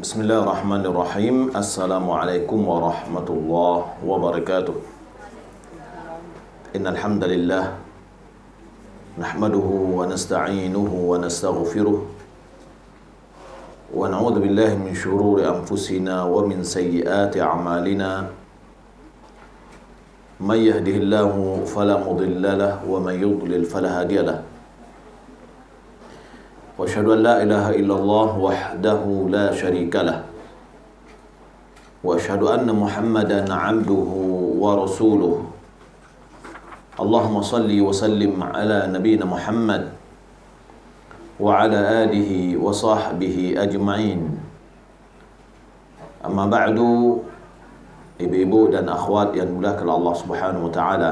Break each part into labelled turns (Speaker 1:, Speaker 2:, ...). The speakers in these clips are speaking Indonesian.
Speaker 1: Bismillahirrahmanirrahim. Assalamualaikum warahmatullahi wabarakatuh. Innal hamdalillah nahmaduhu wa nasta'inuhu wa nastaghfiruh wa na'udzu billahi min shururi anfusina wa min sayyiati a'malina. May yahdihillahu fala mudilla lahu wa may yudlil fala hadiya lahu. Wa asyhadu an la ilaha illallah wahdahu la syarika lah. Wa asyhadu anna Muhammadan 'abduhu wa rasuluh. Allahumma salli wa sallim ala nabiyyina Muhammad wa ala alihi wa sahbihi ajma'in. Amma ba'du, ibu-ibu dan akhwat yang dimuliakan Allah Subhanahu wa taala.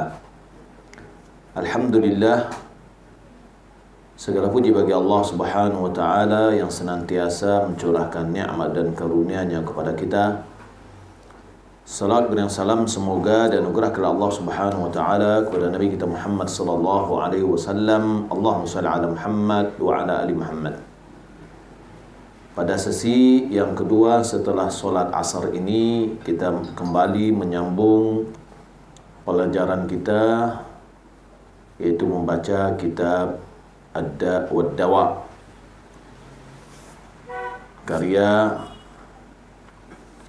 Speaker 1: Alhamdulillah, segala puji bagi Allah Subhanahu wa taala yang senantiasa mencurahkan nikmat dan karunia-Nya kepada kita. Salat dan salam semoga dan anugerah kepada Allah Subhanahu wa taala kepada Nabi kita Muhammad sallallahu alaihi wasallam. Allahumma shalli ala Muhammad wa ala ali Muhammad. Pada sesi yang kedua setelah solat asar ini, kita kembali menyambung pelajaran kita, yaitu membaca kitab Ad-Da' wad-Dawa, karya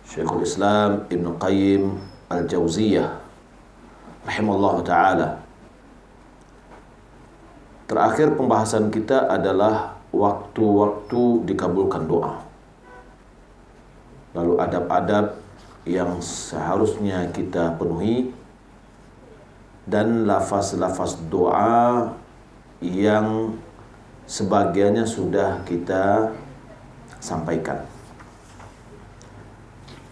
Speaker 1: Syekhul Islam Ibn Qayyim Al-Jauziyah rahimahullah ta'ala. Terakhir pembahasan kita adalah waktu-waktu dikabulkan doa, lalu adab-adab yang seharusnya kita penuhi, dan lafaz-lafaz doa yang sebagiannya sudah kita sampaikan.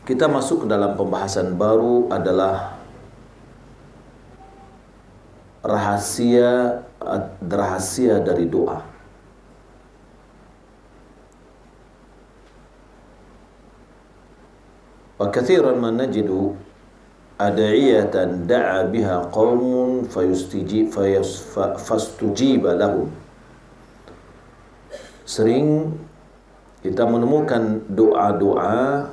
Speaker 1: Kita masuk ke dalam pembahasan baru, adalah rahasia dari doa. Wa katsiran ma najidu ad'iyatan da'a biha qaumun fastujiba lahum. Sering kita menemukan doa-doa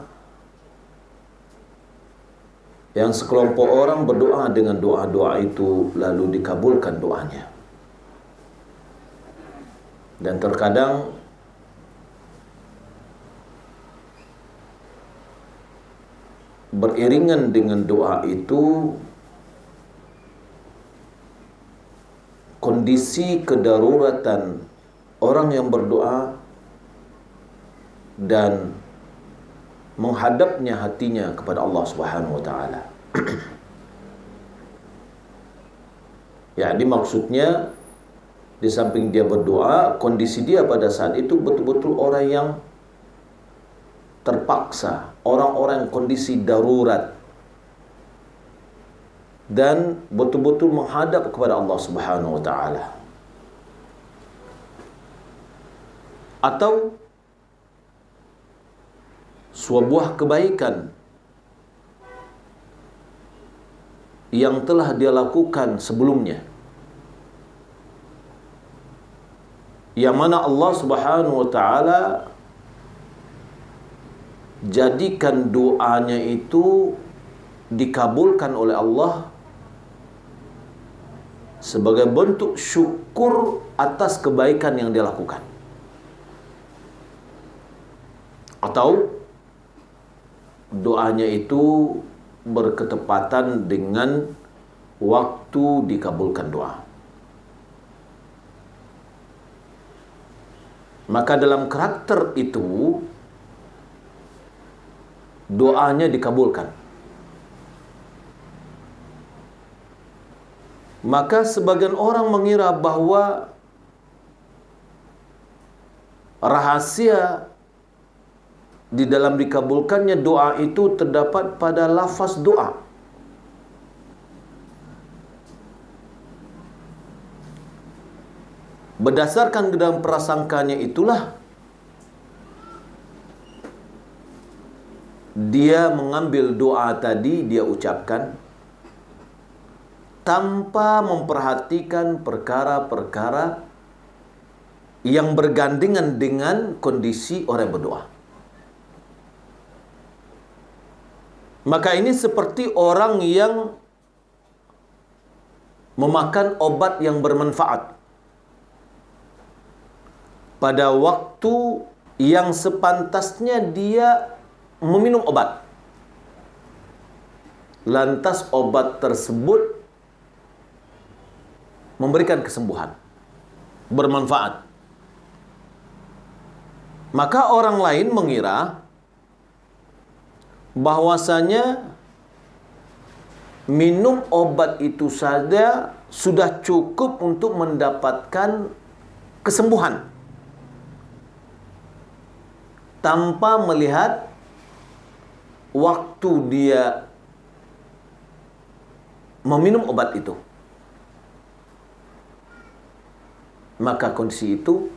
Speaker 1: yang sekelompok orang berdoa dengan doa-doa itu lalu dikabulkan doanya. Dan terkadang beriringan dengan doa itu kondisi kedaruratan orang yang berdoa dan menghadapnya hatinya kepada Allah Subhanahu wa taala. Jadi maksudnya, di samping dia berdoa, kondisi dia pada saat itu betul-betul orang yang terpaksa, orang-orang kondisi darurat, dan betul-betul menghadap kepada Allah Subhanahu wa taala. Atau sebuah kebaikan yang telah dia lakukan sebelumnya, yang mana Allah Subhanahu wa taala jadikan doanya itu dikabulkan oleh Allah sebagai bentuk syukur atas kebaikan yang dia lakukan. Atau doanya itu berketepatan dengan waktu dikabulkan doa. Maka dalam karakter itu doanya dikabulkan. Maka sebagian orang mengira bahwa rahasia di dalam dikabulkannya doa itu terdapat pada lafaz doa. Berdasarkan dalam prasangkanya itulah dia mengambil doa tadi, dia ucapkan tanpa memperhatikan perkara-perkara yang bergandengan dengan kondisi orang yang berdoa. Maka ini seperti orang yang memakan obat yang bermanfaat pada waktu yang sepantasnya dia meminum obat. Lantas obat tersebut memberikan kesembuhan, bermanfaat. Maka orang lain mengira bahwasanya minum obat itu saja sudah cukup untuk mendapatkan kesembuhan, tanpa melihat waktu dia meminum obat itu. Maka kondisi itu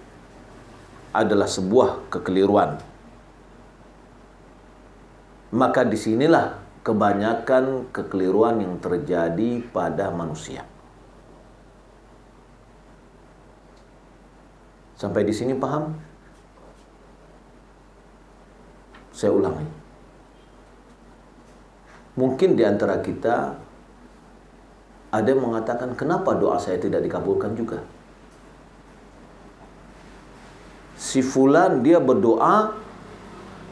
Speaker 1: adalah sebuah kekeliruan. Maka disinilah kebanyakan kekeliruan yang terjadi pada manusia. Sampai di sini paham? Saya ulangi. Mungkin di antara kita ada yang mengatakan, kenapa doa saya tidak dikabulkan juga? Si fulan dia berdoa,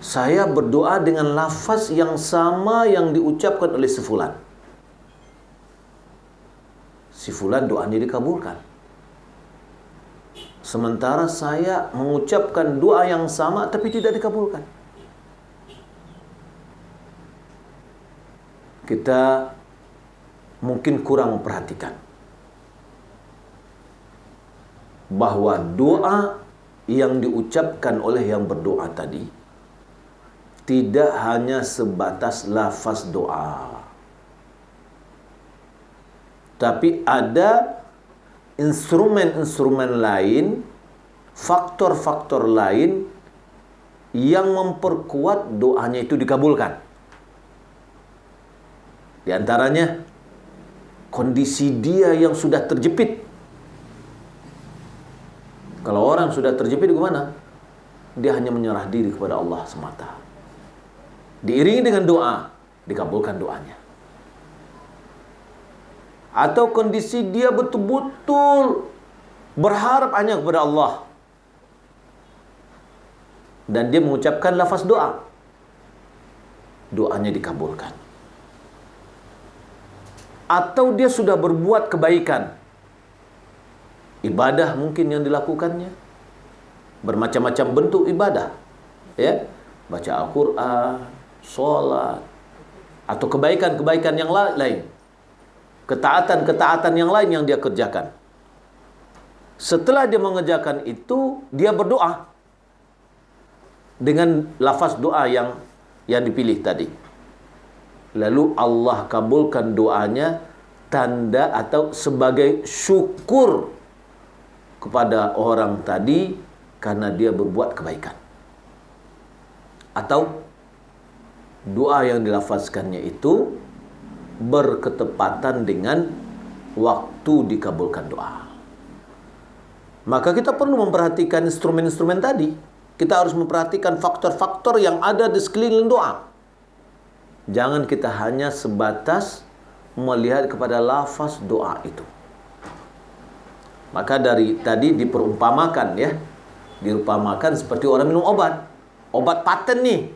Speaker 1: saya berdoa dengan lafaz yang sama yang diucapkan oleh si fulan. Si fulan doanya dikabulkan. Sementara saya mengucapkan doa yang sama tapi tidak dikabulkan. Kita mungkin kurang memperhatikan bahwa doa yang diucapkan oleh yang berdoa tadi tidak hanya sebatas lafaz doa, tapi ada instrumen-instrumen lain, faktor-faktor lain yang memperkuat doanya itu dikabulkan. Di antaranya kondisi dia yang sudah terjepit. Kalau orang sudah terjepit gimana? Dia hanya menyerah diri kepada Allah semata. Diiringi dengan doa, dikabulkan doanya. Atau kondisi dia betul-betul berharap hanya kepada Allah, dan dia mengucapkan lafaz doa, doanya dikabulkan. Atau dia sudah berbuat kebaikan, ibadah mungkin yang dilakukannya, bermacam-macam bentuk ibadah, ya, baca Al-Quran, sholat, atau kebaikan-kebaikan yang lain, ketaatan-ketaatan yang lain yang dia kerjakan. Setelah dia mengerjakan itu, dia berdoa dengan lafaz doa yang dipilih tadi. Lalu Allah kabulkan doanya, tanda atau sebagai syukur kepada orang tadi karena dia berbuat kebaikan. Atau doa yang dilafazkannya itu berketepatan dengan waktu dikabulkan doa. Maka kita perlu memperhatikan instrumen-instrumen tadi. Kita harus memperhatikan faktor-faktor yang ada di sekeliling doa. Jangan kita hanya sebatas melihat kepada lafaz doa itu. Maka dari tadi diperumpamakan, ya, diumpamakan seperti orang minum obat paten nih,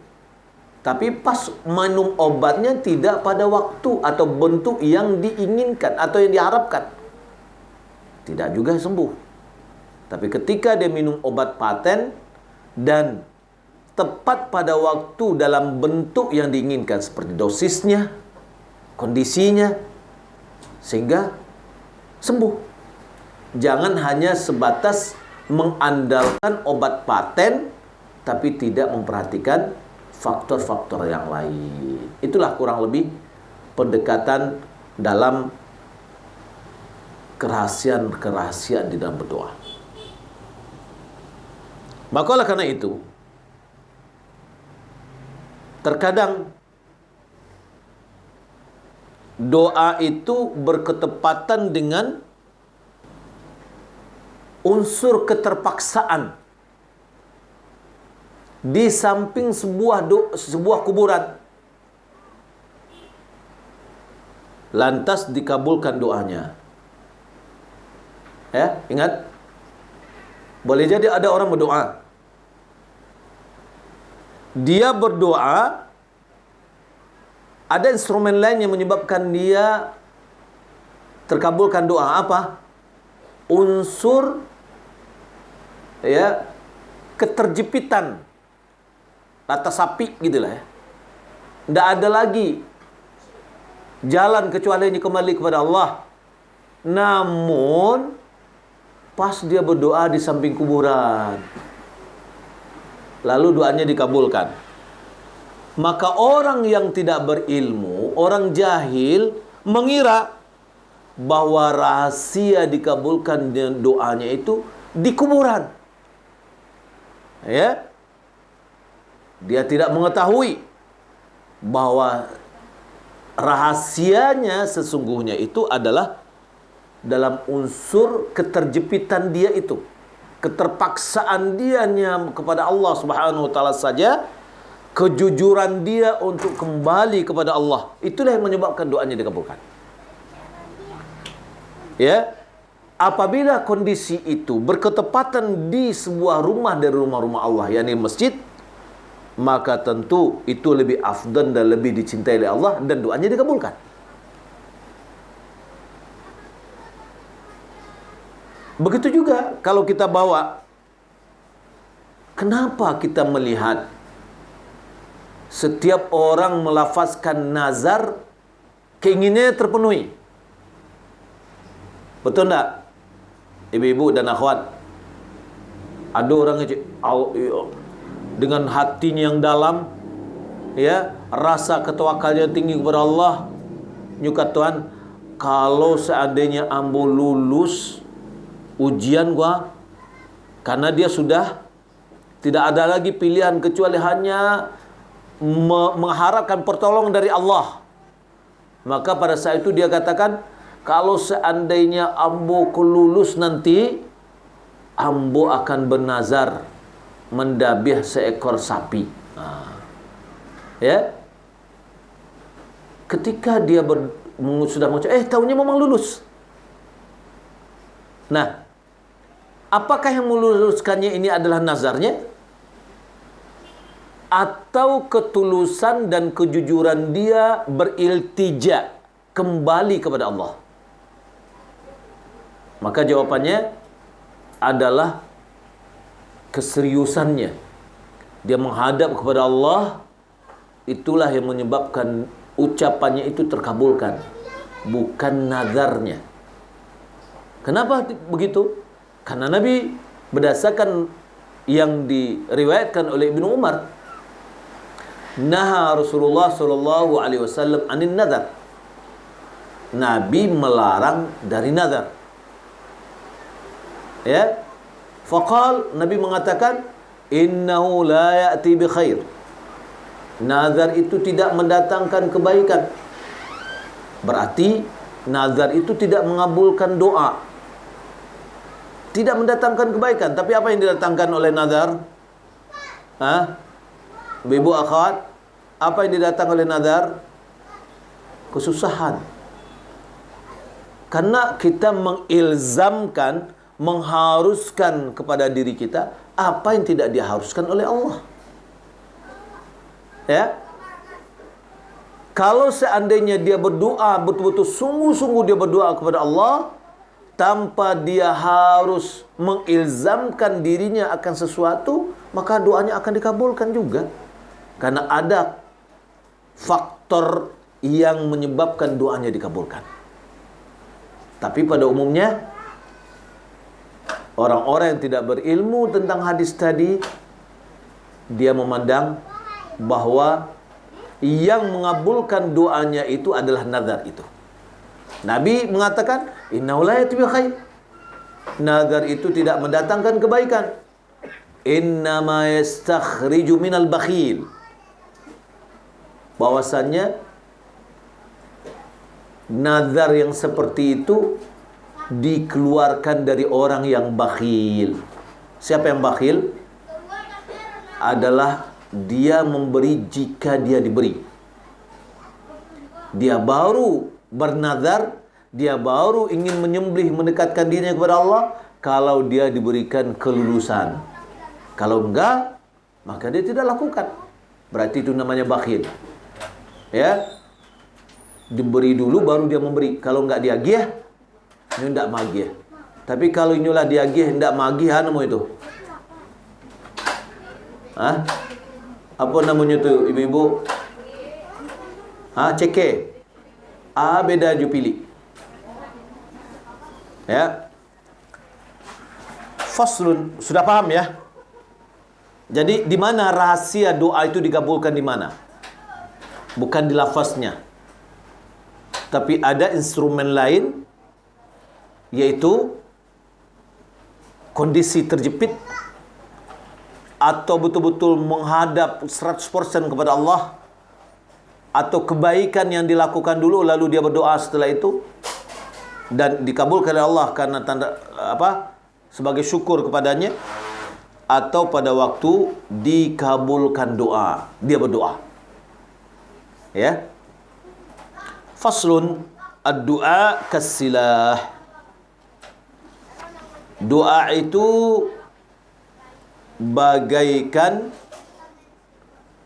Speaker 1: tapi pas minum obatnya tidak pada waktu atau bentuk yang diinginkan atau yang diharapkan, tidak juga sembuh. Tapi ketika dia minum obat paten dan tepat pada waktu dalam bentuk yang diinginkan, seperti dosisnya, kondisinya, sehingga sembuh. Jangan hanya sebatas mengandalkan obat paten tapi tidak memperhatikan faktor-faktor yang lain. Itulah kurang lebih pendekatan dalam kerahasiaan di dalam berdoa. Maka oleh karena itu, terkadang doa itu berketepatan dengan unsur keterpaksaan. Di samping sebuah kuburan, lantas dikabulkan doanya. Ya, ingat, boleh jadi ada orang berdoa, dia berdoa, ada instrumen lain yang menyebabkan dia terkabulkan doa. Apa? Unsur, ya, keterjepitan atas sapi gitulah, ya. Tidak ada lagi jalan kecuali ini kembali kepada Allah. Namun pas dia berdoa di samping kuburan, lalu doanya dikabulkan. Maka orang yang tidak berilmu, orang jahil, mengira bahwa rahasia dikabulkan doanya itu di kuburan. Ya, dia tidak mengetahui bahwa rahasianya sesungguhnya itu adalah dalam unsur keterjepitan dia itu, keterpaksaan dia kepada Allah Subhanahu wa taala saja, kejujuran dia untuk kembali kepada Allah. Itulah yang menyebabkan doanya dikabulkan. Ya, apabila kondisi itu berketepatan di sebuah rumah dari rumah-rumah Allah, yakni masjid, maka tentu itu lebih afdal dan lebih dicintai oleh Allah dan doanya dikabulkan. Begitu juga kalau kita bawa, kenapa kita melihat setiap orang melafazkan nazar keinginannya terpenuhi? Betul tak, ibu-ibu dan akhwat? Ada orang yang dengan hatinya yang dalam, ya, rasa ketawakalnya tinggi kepada Allah, nyukat Tuhan, kalau seandainya ambo lulus ujian gua, karena dia sudah tidak ada lagi pilihan kecuali hanya mengharapkan pertolongan dari Allah, maka pada saat itu dia katakan, kalau seandainya ambo kelulus nanti, ambo akan bernazar mendabih seekor sapi. Ya, ketika dia sudah mengucap, tahunya memang lulus. Nah, apakah yang meluluskannya ini adalah nazarnya, atau ketulusan dan kejujuran dia beriltija kembali kepada Allah? Maka jawabannya adalah keseriusannya. Dia menghadap kepada Allah, itulah yang menyebabkan ucapannya itu terkabulkan, bukan nazarnya. Kenapa begitu? Karena Nabi, berdasarkan yang diriwayatkan oleh Ibnu Umar, naha Rasulullah sallallahu alaihi wasallam anin nazar. Nabi melarang dari nazar. Ya, faqal, Nabi mengatakan, innahu la ya'ti bi khair. Nazar itu tidak mendatangkan kebaikan. Berarti nazar itu tidak mengabulkan doa, tidak mendatangkan kebaikan. Tapi apa yang didatangkan oleh nazar? Ibu akhwat, apa yang didatangkan oleh nazar? Kesusahan. Karena kita mengilzamkan, mengharuskan kepada diri kita apa yang tidak diharuskan oleh Allah. Ya, kalau seandainya dia berdoa betul-betul sungguh-sungguh, dia berdoa kepada Allah tanpa dia harus mengilzamkan dirinya akan sesuatu, maka doanya akan dikabulkan juga. Karena ada faktor yang menyebabkan doanya dikabulkan. Tapi pada umumnya, orang-orang yang tidak berilmu tentang hadis tadi, dia memandang bahwa yang mengabulkan doanya itu adalah nazar itu. Nabi mengatakan, innahu la ya'ti bi khair. Nazar itu tidak mendatangkan kebaikan. Innama yastakhriju minal bakhil. Bahwasannya nazar yang seperti itu dikeluarkan dari orang yang bakhil. Siapa yang bakhil? Adalah dia memberi jika dia diberi. Dia baru bernazar, dia baru ingin menyembelih, mendekatkan dirinya kepada Allah kalau dia diberikan kelulusan. Kalau enggak, maka dia tidak lakukan. Berarti itu namanya bakhil. Ya, diberi dulu baru dia memberi. Kalau enggak dia agih, ini enggak magih. Tapi kalau inilah dia agih, enggak magih, anu itu. Hah? Apa namanya tu ibu-ibu? Ceke. Beda ju pilih. Ya. Faslun, sudah paham ya? Jadi di mana rahasia doa itu dikabulkan di mana? Bukan di lafaznya. Tapi ada instrumen lain, yaitu kondisi terjepit atau betul-betul menghadap 100% kepada Allah, atau kebaikan yang dilakukan dulu lalu dia berdoa setelah itu dan dikabulkan oleh Allah karena tanda sebagai syukur kepadanya, atau pada waktu dikabulkan doa dia berdoa. Ya. Faslun, ad-du'a kas-silah. Doa itu bagaikan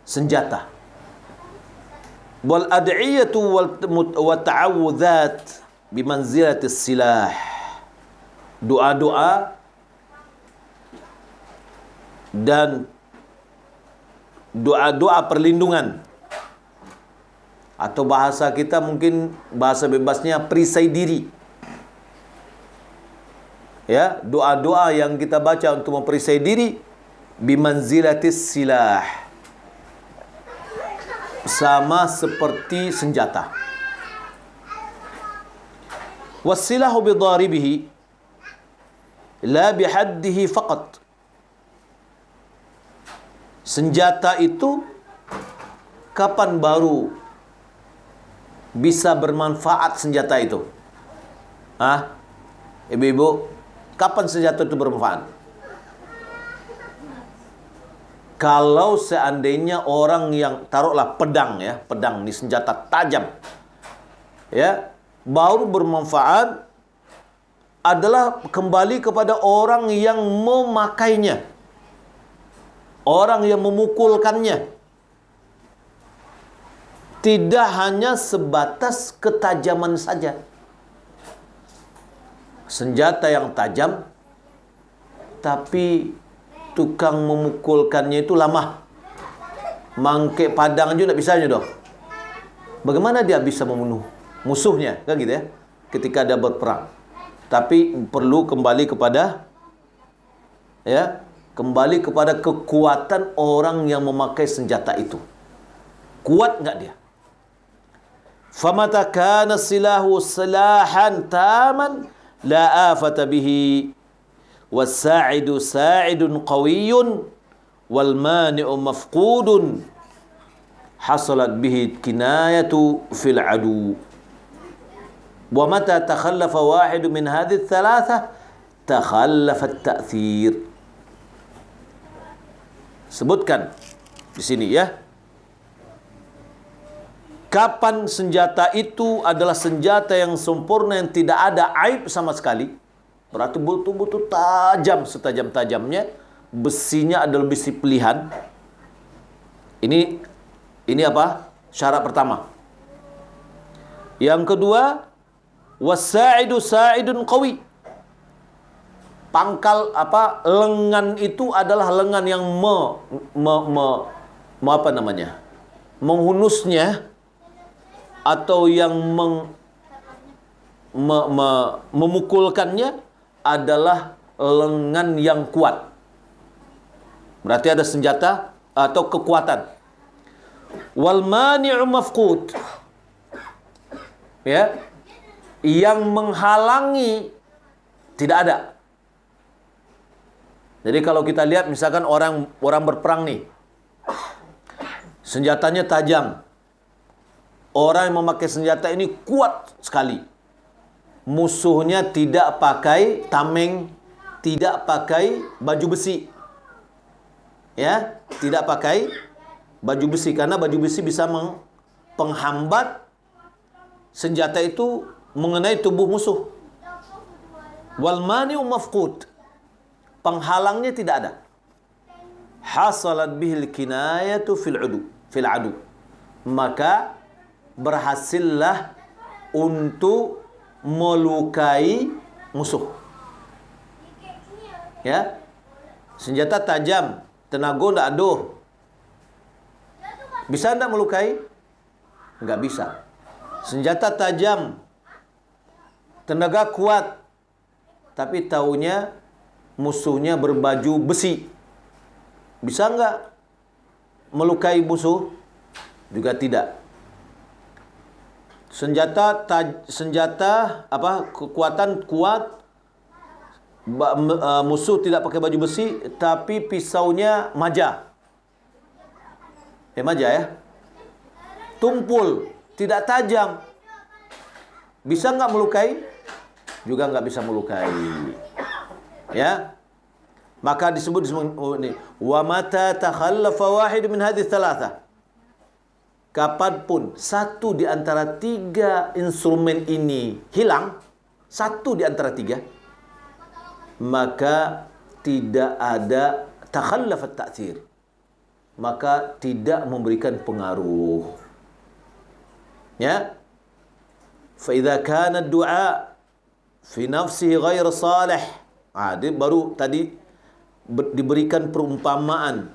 Speaker 1: senjata. Wal ad'iyatu wa ta'awudzat bimanzilatis silah. Doa-doa dan doa-doa perlindungan, atau bahasa kita mungkin bahasa bebasnya perisai diri. Ya, doa-doa yang kita baca untuk memperisai diri bimanzilatis silah, sama seperti senjata. Wasilahu bidharibihi la bihaddihi faqat. Senjata itu kapan baru bisa bermanfaat senjata itu? Ibu-ibu, kapan senjata itu bermanfaat? Kalau seandainya orang yang, taruhlah pedang ya, pedang ini senjata tajam, ya, baru bermanfaat adalah kembali kepada orang yang memakainya, orang yang memukulkannya. Tidak hanya sebatas ketajaman saja. Senjata yang tajam, tapi tukang memukulkannya itu lama. Mangke padang juga tidak bisa dong. Bagaimana dia bisa membunuh musuhnya? Kan gitu ya. Ketika dia berperang. Tapi perlu kembali kepada kekuatan orang yang memakai senjata itu. Kuat enggak dia? Famata kana silahu silahan taman la afata bihi was-sa'idu sa'idun qawiyyun wal mani'u mafqudun hasalat bihi kinayatu fil adu. Wa mata takhallafa wahid min hadhihi thalatha takhallafa at-ta'thir. Sebutkan di sini ya. Kapan senjata itu adalah senjata yang sempurna, yang tidak ada aib sama sekali. Berarti betul-betul tajam, setajam-tajamnya. Besinya adalah besi pilihan. Ini apa? Syarat pertama. Yang kedua, was-sa'idu sa'idun qawi. Pangkal lengan itu adalah lengan yang menghunusnya, atau yang memukulkannya adalah lengan yang kuat. Berarti ada senjata atau kekuatan. Wal mani'u mafqud. Ya. Yang menghalangi tidak ada. Jadi kalau kita lihat misalkan orang berperang nih. Senjatanya tajam. Orang yang memakai senjata ini kuat sekali. Musuhnya tidak pakai tameng, tidak pakai baju besi. Ya, tidak pakai baju besi karena baju besi bisa menghambat senjata itu mengenai tubuh musuh. Wal mani'u mafqud, penghalangnya tidak ada. Hasalat bihil kinayatu fil adu, maka berhasillah untuk melukai musuh. Ya, senjata tajam, tenaga tidak ada, bisa tidak melukai? Enggak bisa. Senjata tajam, tenaga kuat, tapi taunya musuhnya berbaju besi, bisa enggak melukai musuh? Juga tidak. Senjata kekuatan kuat, musuh tidak pakai baju besi, tapi pisaunya maja. Maja ya. Tumpul, tidak tajam. Bisa enggak melukai? Juga enggak bisa melukai. Ya. Maka disebut ini, wa mata takhallafa wahid min hadhihi thalatha. Kapanpun satu di antara tiga instrumen ini hilang, satu di antara tiga, maka tidak ada takhallafat ta'thir, maka tidak memberikan pengaruh. Ya. Fa idza kana ad-du'a fi nafsihi ghair salih. Dia baru tadi diberikan perumpamaan.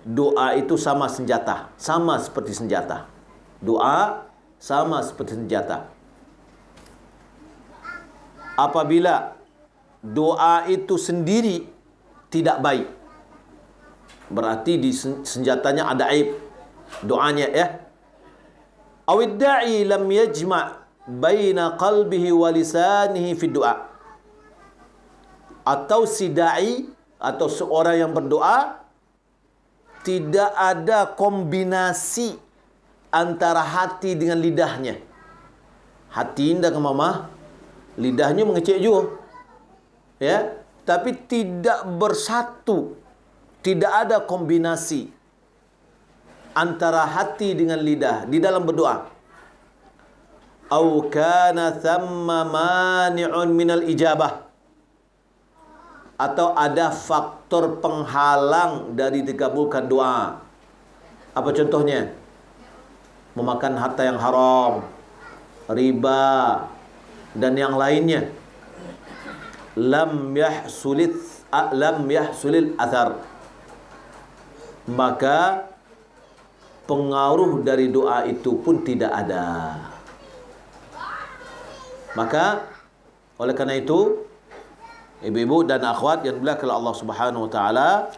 Speaker 1: Doa itu sama senjata, sama seperti senjata. Doa sama seperti senjata. Apabila doa itu sendiri tidak baik, berarti di senjatanya ada aib doanya, ya. Awid da'i lam yajma' baina qalbihi wa lisanihi fi du'a. Atau si da'i atau seorang yang berdoa tidak ada kombinasi antara hati dengan lidahnya. Hati indah ke mama, lidahnya mengecek juga. Ya, tapi tidak bersatu. Tidak ada kombinasi antara hati dengan lidah di dalam berdoa. Au kana thamma mani'un minal ijabah, atau ada faktor penghalang dari dikabulkan doa. Apa contohnya? Memakan harta yang haram, riba, dan yang lainnya. Lam yahsulil athar, maka pengaruh dari doa itu pun tidak ada. Maka oleh karena itu, ibu-ibu dan akhwat yang dimuliakan oleh Allah Subhanahu wa taala,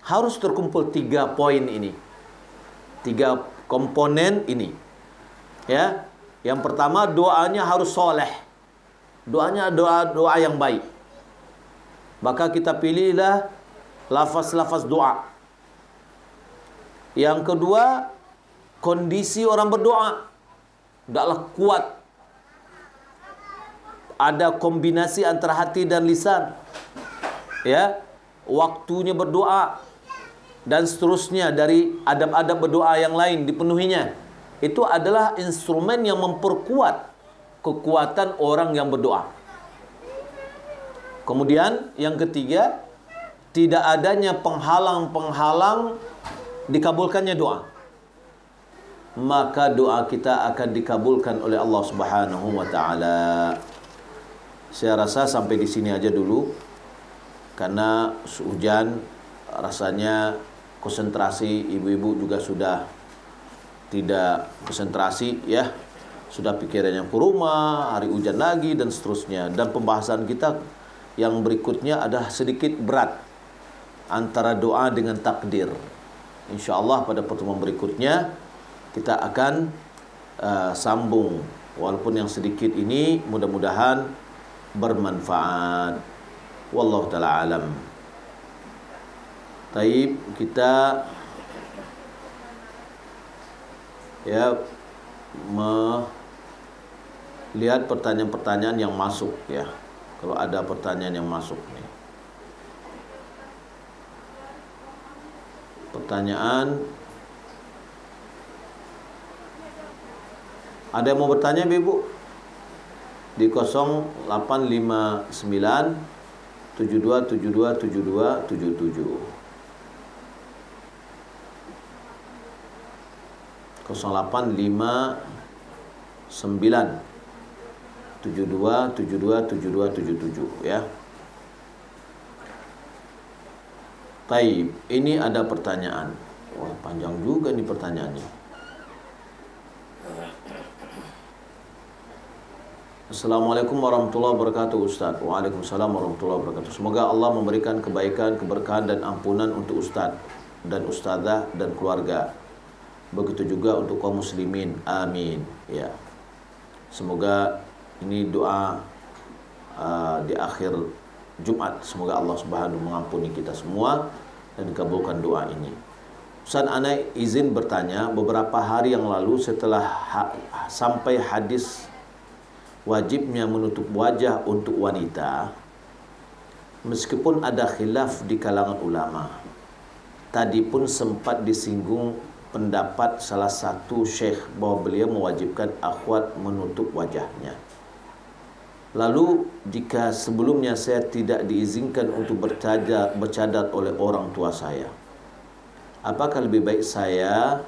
Speaker 1: harus terkumpul 3 poin ini. 3 komponen ini. Ya. Yang pertama, doanya harus soleh. Doanya doa yang baik. Maka kita pilihlah lafaz-lafaz doa. Yang kedua, kondisi orang berdoa hendaklah kuat. Ada kombinasi antara hati dan lisan. Ya, waktunya berdoa dan seterusnya dari adab-adab berdoa yang lain dipenuhinya. Itu adalah instrumen yang memperkuat kekuatan orang yang berdoa. Kemudian yang ketiga, tidak adanya penghalang-penghalang dikabulkannya doa. Maka doa kita akan dikabulkan oleh Allah Subhanahu wa taala. Saya rasa sampai di sini aja dulu, karena hujan, rasanya konsentrasi ibu-ibu juga sudah tidak konsentrasi, ya. Sudah pikirannya ke rumah, hari hujan lagi dan seterusnya. Dan pembahasan kita yang berikutnya adalah sedikit berat antara doa dengan takdir. InsyaAllah pada pertemuan berikutnya kita akan sambung, walaupun yang sedikit ini mudah-mudahan bermanfaat. Wallahu ta'ala alam. Taib, kita ya melihat pertanyaan-pertanyaan yang masuk, ya. Kalau ada pertanyaan yang masuk nih. Pertanyaan Ada yang mau bertanya, Ibu? Di 0859 72727277. 0859 72727277 ya. Taib, ini ada pertanyaan. Wah, panjang juga nih pertanyaannya. Assalamualaikum warahmatullahi wabarakatuh Ustaz. Waalaikumsalam warahmatullahi wabarakatuh. Semoga Allah memberikan kebaikan, keberkahan dan ampunan untuk Ustaz dan Ustazah dan keluarga. Begitu juga untuk kaum muslimin. Amin. Ya. Semoga ini doa di akhir Jumat. Semoga Allah Subhanahu mengampuni kita semua dan dikabulkan doa ini. Ustaz, ana izin bertanya, beberapa hari yang lalu setelah sampai hadis wajibnya menutup wajah untuk wanita, meskipun ada khilaf di kalangan ulama, tadi pun sempat disinggung pendapat salah satu syekh bahwa beliau mewajibkan akhwat menutup wajahnya. Lalu jika sebelumnya saya tidak diizinkan untuk bercadar oleh orang tua saya, apakah lebih baik saya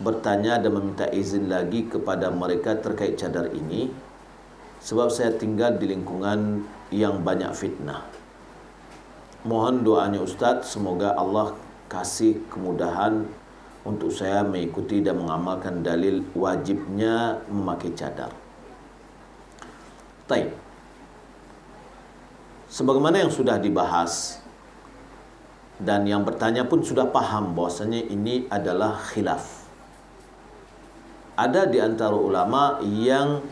Speaker 1: bertanya dan meminta izin lagi kepada mereka terkait cadar ini, sebab saya tinggal di lingkungan yang banyak fitnah. Mohon doanya Ustadz, semoga Allah kasih kemudahan untuk saya mengikuti dan mengamalkan dalil wajibnya memakai cadar. Taib. Sebagaimana yang sudah dibahas dan yang bertanya pun sudah paham bahwasanya ini adalah khilaf. Ada di antara ulama yang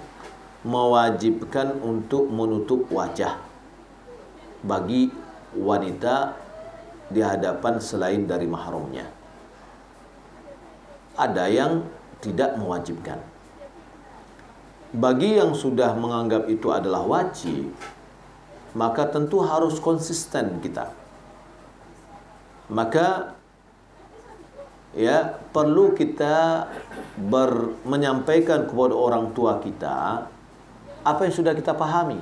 Speaker 1: mewajibkan untuk menutup wajah bagi wanita di hadapan selain dari mahramnya. Ada yang tidak mewajibkan. Bagi yang sudah menganggap itu adalah wajib, maka tentu harus konsisten kita. Maka ya perlu kita menyampaikan kepada orang tua kita apa yang sudah kita pahami.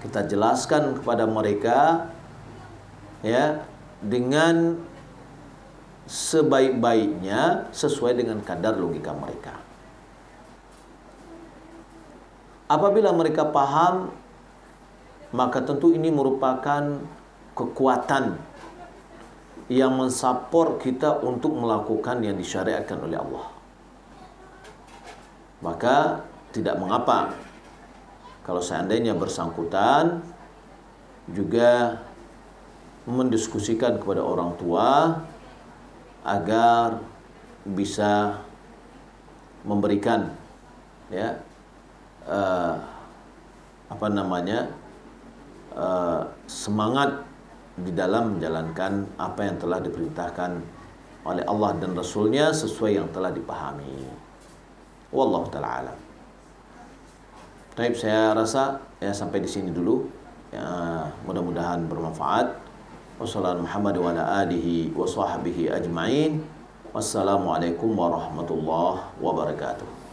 Speaker 1: Kita jelaskan kepada mereka ya dengan sebaik-baiknya sesuai dengan kadar logika mereka. Apabila mereka paham, maka tentu ini merupakan kekuatan yang mensupport kita untuk melakukan yang disyariatkan oleh Allah. Maka tidak mengapa kalau seandainya bersangkutan juga mendiskusikan kepada orang tua agar bisa memberikan ya semangat di dalam menjalankan apa yang telah diperintahkan oleh Allah dan Rasulnya sesuai yang telah dipahami. Wallahu ta'ala alam. Baik, saya rasa ya sampai di sini dulu. Ya, mudah-mudahan bermanfaat. Wassalamualaikum warahmatullahi wabarakatuh.